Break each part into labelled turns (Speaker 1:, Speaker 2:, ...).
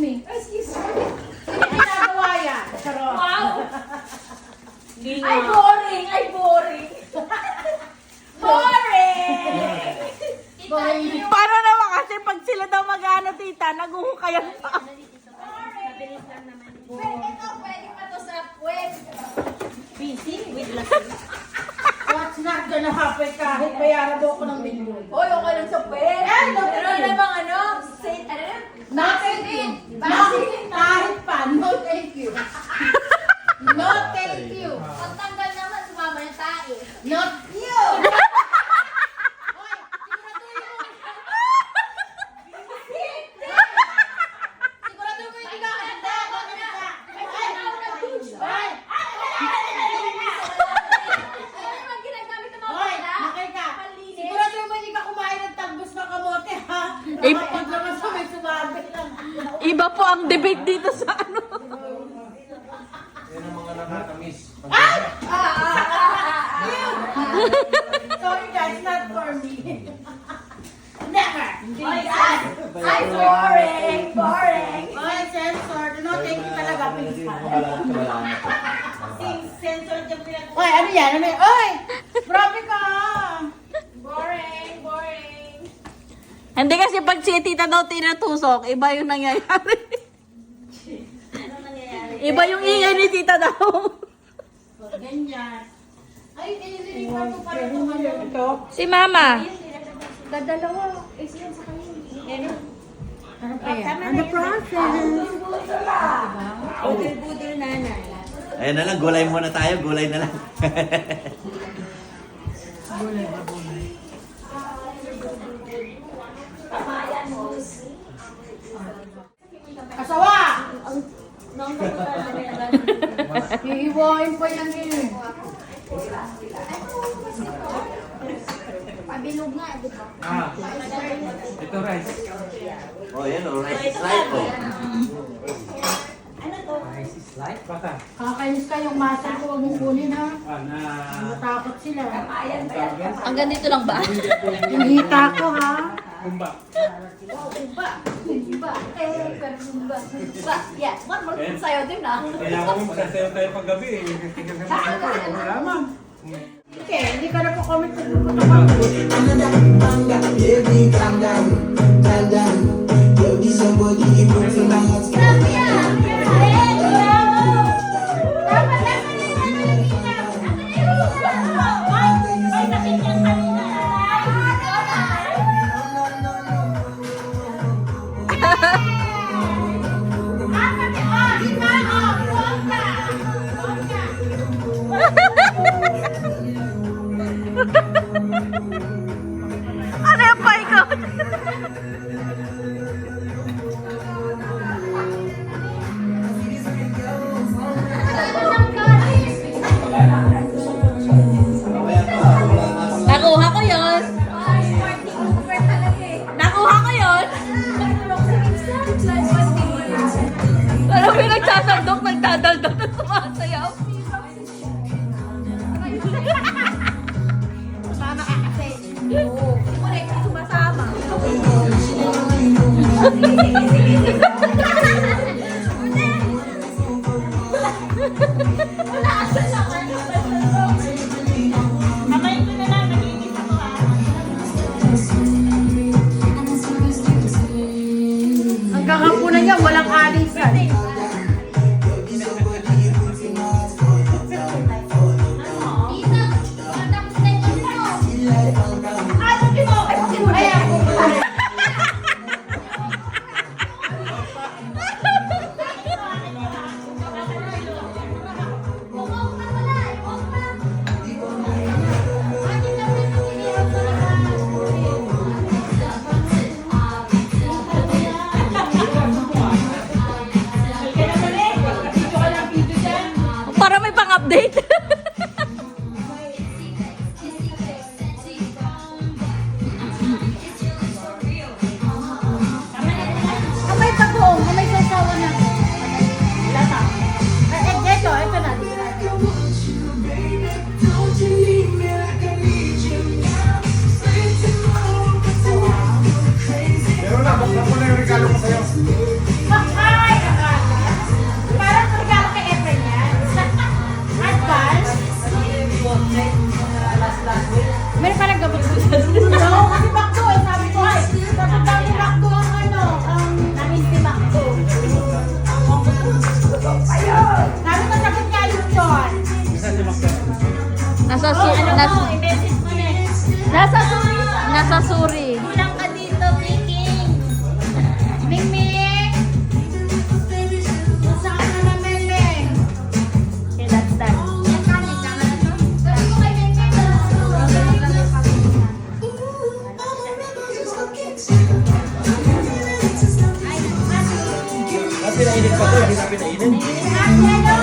Speaker 1: me. Excuse me. Hindi ginagawa yan. Charot.
Speaker 2: Wow!
Speaker 1: Ay, boring! Ay, boring! Boring! Boring!
Speaker 3: Paano naman kasi pag sila daw mag-ano, tita, naguhukayan pa.
Speaker 1: Pwede pa to sa web.
Speaker 2: Busy with
Speaker 1: What's not gonna happen kahit bayaran mo ako ng milyon?
Speaker 2: Hoy, okay lang sa pwede. Pero namang ano, say, ano na?
Speaker 1: Nothing. Kahit pa. No thank you. No thank you.
Speaker 2: Pagtanggal naman, sumama ng tae.
Speaker 1: Not you. Hoy, siguraduhin mo yung ikakanda.
Speaker 2: Ano naman ginagamit ng mga
Speaker 1: Hoy,
Speaker 2: bata?
Speaker 1: nakita. Siguraduhin mo hindi ka kumain ng talbos ng kamote, ha?
Speaker 3: Eh,
Speaker 1: Kapag naman sa may sumabi lang.
Speaker 3: Iba po ang debate dito sa ano.
Speaker 4: Yan ang mga nakakamiss.
Speaker 1: Sorry guys, not for me. Never.
Speaker 2: Ay, ay, boring! Boring!
Speaker 1: Oy, sensor. No, thank you talaga, please. Sensor dyan pinag... Oy, ano yan? Ano yan? Oy! Grabe ka!
Speaker 2: Boring! Boring!
Speaker 3: Hindi kasi pag si tita daw tinatusok, iba yung nangyayari.
Speaker 2: Ano nangyayari?
Speaker 3: Iba yung ingay ni tita daw.
Speaker 1: Ganyan. Ay, nililipan ko para ito.
Speaker 3: Si mama.
Speaker 2: Dadalawa. Is yan sa kanila.
Speaker 1: Ano pa yan? Ano process?
Speaker 2: Budol-budol nanay.
Speaker 4: Ayan na lang, gulay muna tayo, gulay na lang.
Speaker 1: Kasawa! Hihiwain pa yan eh.
Speaker 2: Pabilog nga, di ba?
Speaker 5: Ito rice.
Speaker 4: Oh, yan o, rice is life oh.
Speaker 5: Rice is life. Baka.
Speaker 1: Kakainis ka yung masa ko, huwag mong kunin ha.
Speaker 5: Na.
Speaker 1: Matakot sila.
Speaker 3: Hanggang dito lang ba?
Speaker 1: Yung hita ko ha.
Speaker 5: Kumba.
Speaker 2: Ba? Pero ba? Ba? Yeah. One more sa'yo din ah.
Speaker 5: Kaya kung magsasayaw tayo paggabi eh. Tingnan mo ako. Wala man.
Speaker 1: Okay, hindi ka na po-comment sa grupo na ako.
Speaker 6: Baby, calm down, calm down. Yo, this somebody you put to my heart.
Speaker 2: Grabe yan! Dapat ay nakit yan kanina.
Speaker 3: Ano yung pa ikaw? Nakuha ko yun. Nakuha ko yun. Pero pinagsasandok, nagdadaldal at sumasayaw.
Speaker 1: Mama ka kasi.
Speaker 2: Wala yung sumasama. Wala asa naman.
Speaker 1: Kamay ko na lang, nag-inis ako ha. Hanggang hapunan niya, walang alisan. Ay, ako.
Speaker 2: I-message mo na.
Speaker 3: Nasa suri. Nasa suri.
Speaker 2: Kulang ka dito, Ming. Ming.
Speaker 1: Saan ka na, Meme?
Speaker 2: Okay, that's done. Yan, kanin ka na to. Sabi ko kay Ming.
Speaker 4: Ah, pinainit pa to, hindi na pinainit.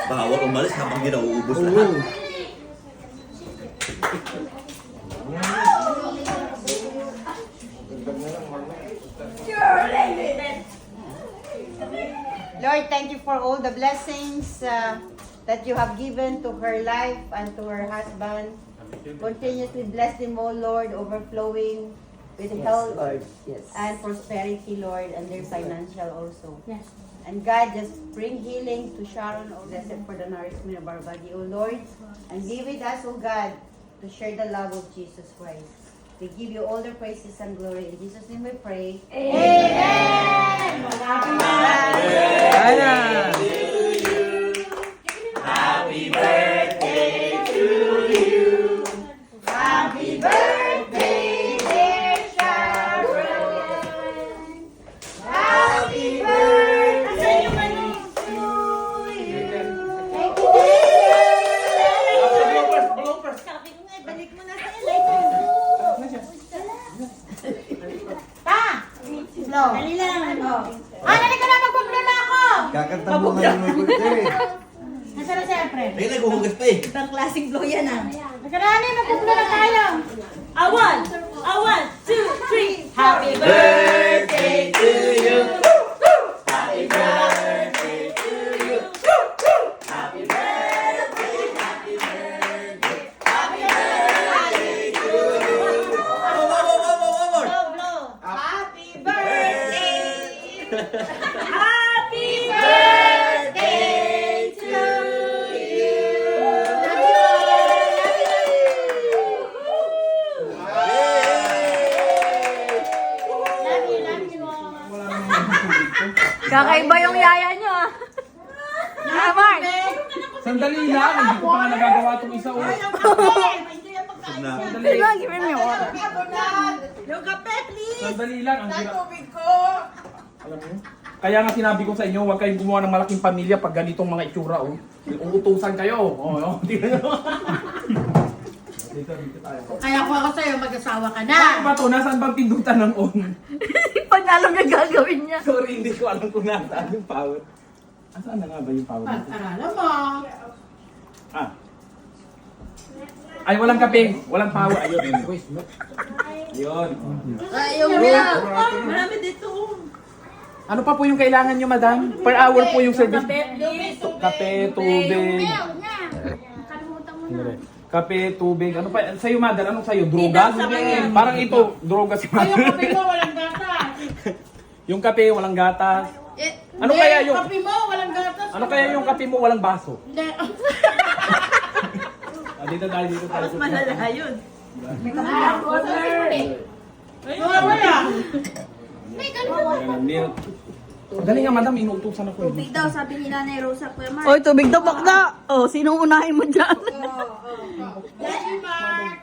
Speaker 4: Bawal umalis habang di nauubos lahat.
Speaker 7: Lord, thank you for all the blessings that you have given to her life and to her husband. Continuously bless them, O Lord, overflowing with health and prosperity, Lord, and their financial also.
Speaker 2: Yes.
Speaker 7: And God, just bring healing to Sharon, O blessed for the nourishment of our body, O Lord, and give it us, O God, to share the love of Jesus Christ. We give you all the praises and glory. In Jesus' name we pray.
Speaker 2: Amen!
Speaker 4: Happy birthday to you.
Speaker 7: Happy birthday, dear Sharon. Happy birthday to you.
Speaker 2: Sabi ko nga, balik mo na sa lighter.
Speaker 7: No.
Speaker 2: Dali lang.
Speaker 1: Nalik ka na, magpuplo na ako!
Speaker 6: Kakanta mo ngayon may birthday.
Speaker 1: Nasaan na si Efren?
Speaker 4: Ay, naghuhugas pa eh.
Speaker 2: Ibang klaseng blow yan ah.
Speaker 1: Nagkarani, magpuplo na tayo!
Speaker 2: A one, 2, 3. Happy
Speaker 4: Birthday to you. Happy birthday to you. Happy birthday, happy birthday. Happy birthday to you. One more.
Speaker 7: Happy birthday.
Speaker 2: Happy birthday to
Speaker 3: Kakaiba yung yaya nyo ah. Mark.
Speaker 5: Sandali lang, hindi ko pa nga nagagawa itong isa o.
Speaker 3: Sandali lang, give me water.
Speaker 1: Yung kape, please!
Speaker 5: Sandali lang, ang hirap.
Speaker 1: Tubig ko!
Speaker 5: Alam mo? Kaya nga sinabi ko sa inyo, huwag kayong gumawa ng malaking pamilya pag ganitong mga itsura oh. Uutusan kayo. Oh, tingnan nyo. Dito tayo.
Speaker 1: Kaya ko ako sa'yo, mag-asawa ka
Speaker 5: Ano
Speaker 1: na!
Speaker 5: ba to? Nasaan bang pindutan ng on?
Speaker 3: Pag alam niya gagawin niya.
Speaker 5: Sorry, hindi ko alam kung nasaan yung power. Asaan na nga ba yung power?
Speaker 1: Pag-aralan mo!
Speaker 5: Ah. Ay, walang kape. Walang power. Ayun. Yun.
Speaker 1: Ayaw mo yan! Marami dito!
Speaker 5: Ano pa po yung kailangan nyo, madam? Per hour po yung service. Kape, tubig. Kape, tubig. Ano pa? Sa'yo, madam. Anong sa'yo? Droga? Parang ito, droga si
Speaker 1: Ay, yung
Speaker 5: madam.
Speaker 1: kape mo, walang gatas!
Speaker 5: Yung kape, walang gatas. Ano
Speaker 1: Hindi,
Speaker 5: kaya yung...
Speaker 1: kape mo, walang gatas!
Speaker 5: Ano kaya yung kape mo, walang baso?
Speaker 1: Hindi.
Speaker 5: Dito tayo.
Speaker 2: malala yun.
Speaker 1: Wala!
Speaker 5: Milk. Dali nga, madam, inuutusan ako.
Speaker 2: Tubig daw, sabi ni Nanay Rosa, Kuya Mark.
Speaker 3: Oy, tubig daw bakda. Oh, sinong unahin mo dyan?
Speaker 1: Daddy Mark!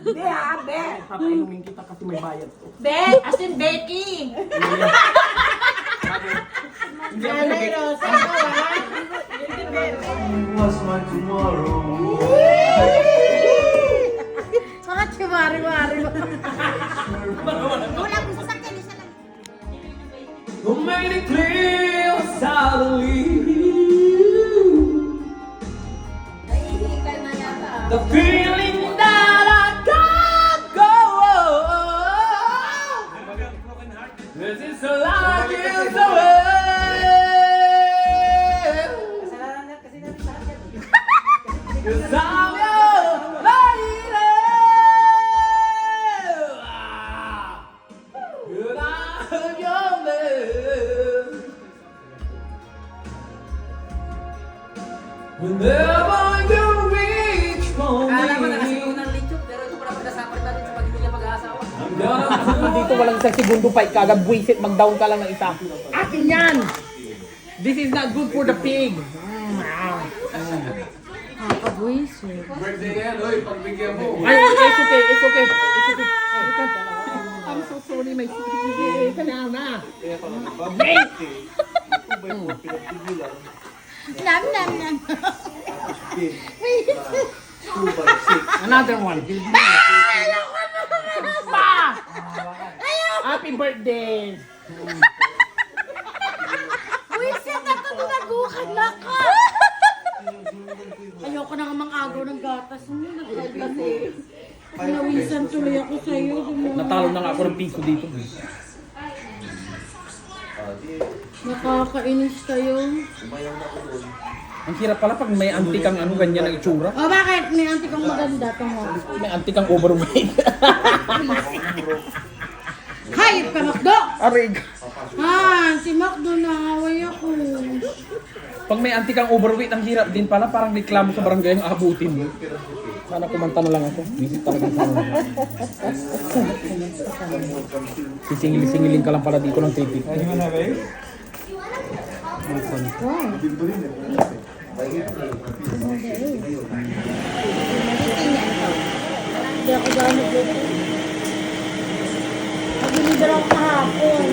Speaker 1: Be, ha, Be!
Speaker 5: Papainumin kita kasi may bayad to.
Speaker 1: Be, as in Becky!
Speaker 5: Hindi ako
Speaker 1: Nanay Rosa ko, ha? Hindi, Be.
Speaker 6: Was my tomorrow.
Speaker 1: Mga chumari-wari mo.
Speaker 2: Wala ko sasakyan, isa lang.
Speaker 5: Who made it clear suddenly
Speaker 2: Nahihikay na yata.
Speaker 5: the feeling that I can't go on. This is the life is away. Cause I'm your lady. And I'm your man. Whenever you reach for me, I'm gonna dito walang isang segundo pa ikagag buwisit mag-down ka lang ng isa. Akin yan! This is not good for the pig.
Speaker 6: Birthday yan, oy, pagbigyan mo.
Speaker 5: Ay, it's okay, it's okay. It's okay. I'm so sorry, my sweetie. Kanana.
Speaker 2: Nam, nam, nam.
Speaker 5: Another one. Pa! Happy birthday!
Speaker 1: Wisit na ito, nagukan na ka! Ayoko na nga mang-agaw ng gatas mo. Kasi nawisan tuloy ako sa'yo.
Speaker 5: Natalo na nga ako ng piso dito.
Speaker 1: Nakakainis tayo.
Speaker 5: Ang hirap pala pag may antik kang ano, ganyan ang itsura.
Speaker 1: O bakit? May antik kang maganda tungo.
Speaker 5: May antik kang overweight.
Speaker 1: Hayop ka, Makdo!
Speaker 5: Arig.
Speaker 1: Si Makdo nakaway ako.
Speaker 5: Pag may antik kang overweight, ang hirap din pala. Parang reklamo sa barangay ang abutin mo. Sana kumanta na lang ako. Visit talaga sana. Sisingil-singilin ka lang pala dito ng tipi.
Speaker 1: Hindi ako gano'n dito. Nag-deliver ako kahapon.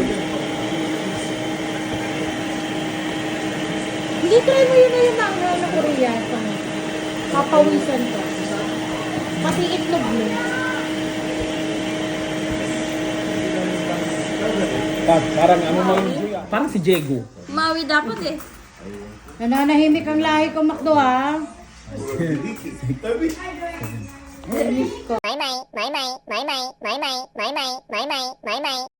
Speaker 1: Hindi, try mo yun na yung mango na Korea. Papawisan ko. Pati itlog mo.
Speaker 5: Parang ano na yung parang si Diego.
Speaker 2: Mawi dapat eh.
Speaker 1: Nananahimik ang lahi ko, Makdo, ha?
Speaker 2: May may, may may, may may, may may, may may, may may, may may.